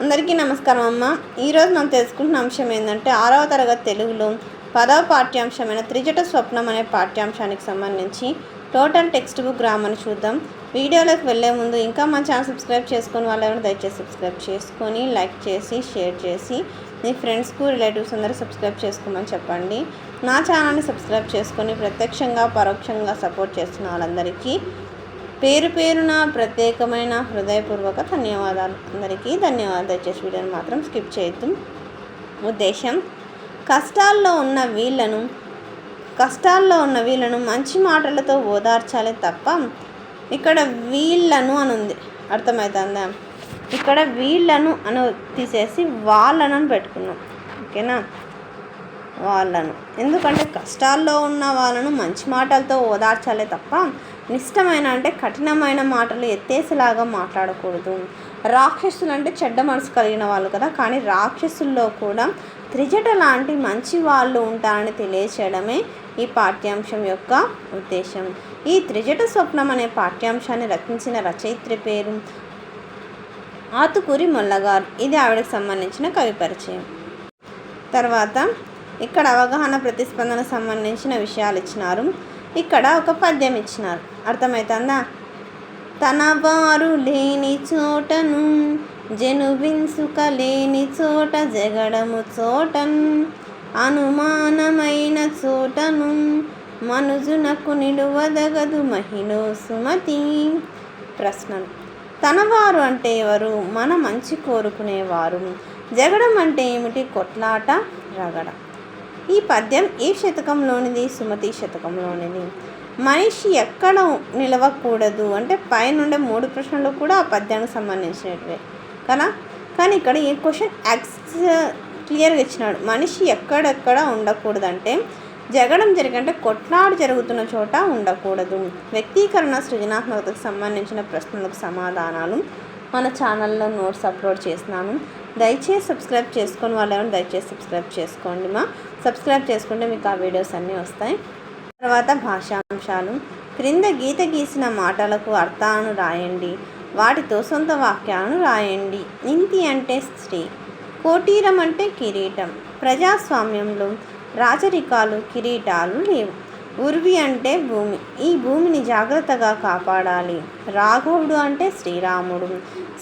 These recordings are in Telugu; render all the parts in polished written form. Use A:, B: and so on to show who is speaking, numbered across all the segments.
A: అందరికీ నమస్కారం అమ్మ. ఈరోజు మనం తెలుసుకుంటున్న అంశం ఏంటంటే 6వ తరగతి తెలుగులో 10వ పాఠ్యాంశమైన త్రిజట స్వప్నం అనే పాఠ్యాంశానికి సంబంధించి టోటల్ టెక్స్ట్ బుక్ గ్రామర్ని చూద్దాం. వీడియోలోకి వెళ్ళే ముందు ఇంకా మా ఛానల్ సబ్స్క్రైబ్ చేసుకొని వాళ్ళు దయచేసి సబ్స్క్రైబ్ చేసుకొని లైక్ చేసి షేర్ చేసి మీ ఫ్రెండ్స్కు రిలేటివ్స్ అందరూ సబ్స్క్రైబ్ చేసుకోమని చెప్పండి. నా ఛానల్ని సబ్స్క్రైబ్ చేసుకొని ప్రత్యక్షంగా పరోక్షంగా సపోర్ట్ చేస్తున్న వాళ్ళందరికీ పేరు పేరున ప్రత్యేకమైన హృదయపూర్వక ధన్యవాదాలు. అందరికీ ధన్యవాదాలు. దయచేసి వీడియోని మాత్రం స్కిప్ చేయొద్దు. ఉద్దేశం, కష్టాల్లో ఉన్న వీళ్ళను మంచి మాటలతో ఓదార్చాలి తప్ప ఇక్కడ వీళ్ళను అని ఉంది, అర్థమవుతుందా? ఇక్కడ వీళ్ళను అని తీసేసి వాళ్ళను అని పెట్టుకున్నాం, ఓకేనా? వాళ్ళను, ఎందుకంటే కష్టాల్లో ఉన్న వాళ్ళను మంచి మాటలతో ఓదార్చాలే తప్ప నిష్టమైన అంటే కఠినమైన మాటలు ఎత్తేసేలాగా మాట్లాడకూడదు. రాక్షసులు అంటే చెడ్డ మనసు కలిగిన వాళ్ళు కదా, కానీ రాక్షసుల్లో కూడా త్రిజట లాంటి మంచి వాళ్ళు ఉంటారని తెలియచేయడమే ఈ పాఠ్యాంశం యొక్క ఉద్దేశం. ఈ త్రిజట స్వప్నం అనే పాఠ్యాంశాన్ని రచించిన రచయిత్రి పేరు ఆతుకూరి మొల్లగారు. ఇది ఆవిడకి సంబంధించిన కవి పరిచయం. తర్వాత ఇక్కడ అవగాహన ప్రతిస్పందన సంబంధించిన విషయాలు ఇచ్చినారు. ఇక్కడ ఒక పద్యం ఇచ్చినారు, అర్థమవుతుందా? తన వారు లేని చోటను జనువింసుక లేని చోట జగడము చోటన్ అనుమానమైన చోటను మనుజునకు నిలువదగదు మహిళ సుమతి. ప్రశ్నలు: తనవారు అంటే ఎవరు? మన మంచి కోరుకునేవారు. జగడం అంటే ఏమిటి? కొట్లాట, రగడ. ఈ పద్యం ఏ శతకంలోనిది? సుమతి శతకంలోనిది. మనిషి ఎక్కడ నిలవకూడదు అంటే పైనుండే 3 ప్రశ్నలు కూడా ఆ పద్యానికి సంబంధించినటివే కదా. కానీ ఇక్కడ ఈ క్వశ్చన్ క్లియర్గా ఇచ్చినాడు. మనిషి ఎక్కడెక్కడ ఉండకూడదంటే జగడం జరిగంటే కొట్లాడు జరుగుతున్న చోట ఉండకూడదు. వ్యక్తీకరణ సృజనాత్మకతకు సంబంధించిన ప్రశ్నలకు సమాధానాలు మన ఛానల్లో నోట్స్ అప్లోడ్ చేస్తున్నాను. దయచేసి సబ్స్క్రైబ్ చేసుకొని వాళ్ళు దయచేసి సబ్స్క్రైబ్ చేసుకోండి. సబ్స్క్రైబ్ చేసుకుంటే మీకు ఆ వీడియోస్ అన్నీ వస్తాయి. తర్వాత భాషాంశాలు. క్రింద గీత గీసిన మాటలకు అర్థాలను రాయండి. వాటితో సొంత వాక్యాలను రాయండి. ఇంతి అంటే స్త్రీ, కోటీరం అంటే కిరీటం. ప్రజాస్వామ్యంలో రాజరికాలు, కిరీటాలు లేవు. ఉర్వి అంటే భూమి, ఈ భూమిని జాగ్రత్తగా కాపాడాలి. రాఘవుడు అంటే శ్రీరాముడు,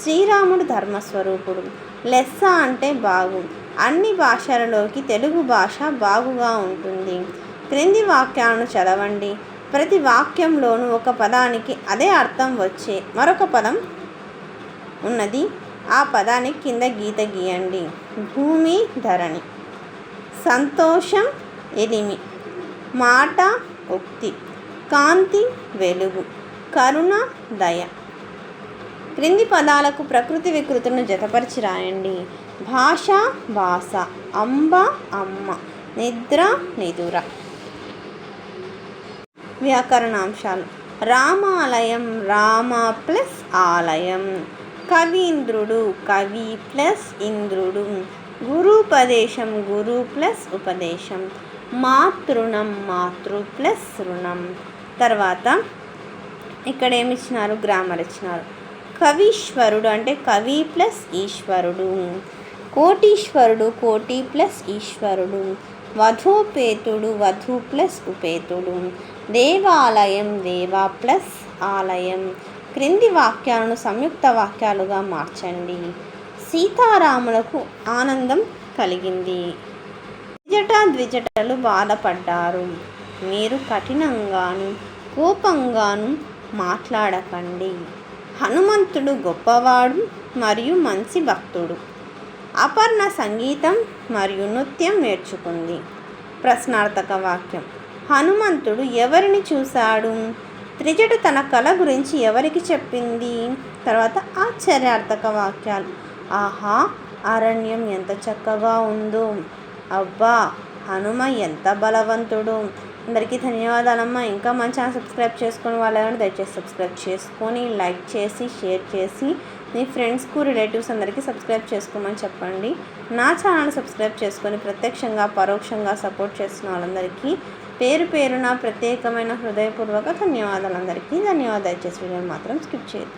A: శ్రీరాముడు ధర్మస్వరూపుడు. లెస్స అంటే బాగు, అన్ని భాషలలోకి తెలుగు భాష బాగుగా ఉంటుంది. క్రింది వాక్యాలను చదవండి. ప్రతి వాక్యంలోనూ ఒక పదానికి అదే అర్థం వచ్చే మరొక పదం ఉన్నది. ఆ పదానికి కింద గీత గీయండి. భూమి, ధరణి. సంతోషం, ఎలిమి. మాట, ఉక్తి. కాంతి, వెలుగు. కరుణ, దయ. క్రింది పదాలకు ప్రకృతి వికృతులను జతపరిచి రాయండి. భాష, భాష. అంబ, అమ్మ. నిద్ర, నిదుర. వ్యాకరణాంశాలు. రామాలయం, రామ ప్లస్ ఆలయం. కవీంద్రుడు, కవి ప్లస్ ఇంద్రుడు. గురుపదేశం, గురు ప్లస్ ఉపదేశం. మాతృణం, మాతృ ప్లస్ రుణం. తర్వాత ఇక్కడ ఏమి ఇచ్చినారు? గ్రామర్ ఇచ్చినారు. కవీశ్వరుడు అంటే కవి ప్లస్ ఈశ్వరుడు. కోటీశ్వరుడు, కోటి ప్లస్ ఈశ్వరుడు. వధూపేతుడు, వధు ప్లస్ ఉపేతుడు. దేవాలయం, దేవ ప్లస్ ఆలయం. క్రింది వాక్యాలను సంయుక్త వాక్యాలుగా మార్చండి. సీతారాములకు ఆనందం కలిగింది. ద్విజటలు బాధపడ్డారు. మీరు కఠినంగాను కోపంగాను మాట్లాడకండి. హనుమంతుడు గొప్పవాడు మరియు మంచి భక్తుడు. అపర్ణ సంగీతం మరియు నృత్యం నేర్చుకుంది. ప్రశ్నార్థక వాక్యం. హనుమంతుడు ఎవరిని చూశాడు? త్రిజట తన కళ గురించి ఎవరికి చెప్పింది? తర్వాత ఆశ్చర్యార్థక వాక్యాలు. ఆహా, అరణ్యం ఎంత చక్కగా ఉందో. అబ్బా, హనుమ ఎంత బలవంతుడు. అందరికీ ధన్యవాదాలమ్మా. ఇంకా మన ఛానల్ సబ్స్క్రైబ్ చేసుకుని వాళ్ళని దయచేసి సబ్స్క్రైబ్ చేసుకొని లైక్ చేసి షేర్ చేసి మీ ఫ్రెండ్స్కు రిలేటివ్స్ అందరికీ సబ్స్క్రైబ్ చేసుకోమని చెప్పండి. నా ఛానల్ సబ్స్క్రైబ్ చేసుకొని ప్రత్యక్షంగా పరోక్షంగా సపోర్ట్ చేస్తున్న వాళ్ళందరికీ పేరు పేరున ప్రత్యేకమైన హృదయపూర్వక ధన్యవాదాలు. అందరికీ ధన్యవాదాలు. దయచేసి వీడియోని మాత్రం స్కిప్ చేయదు.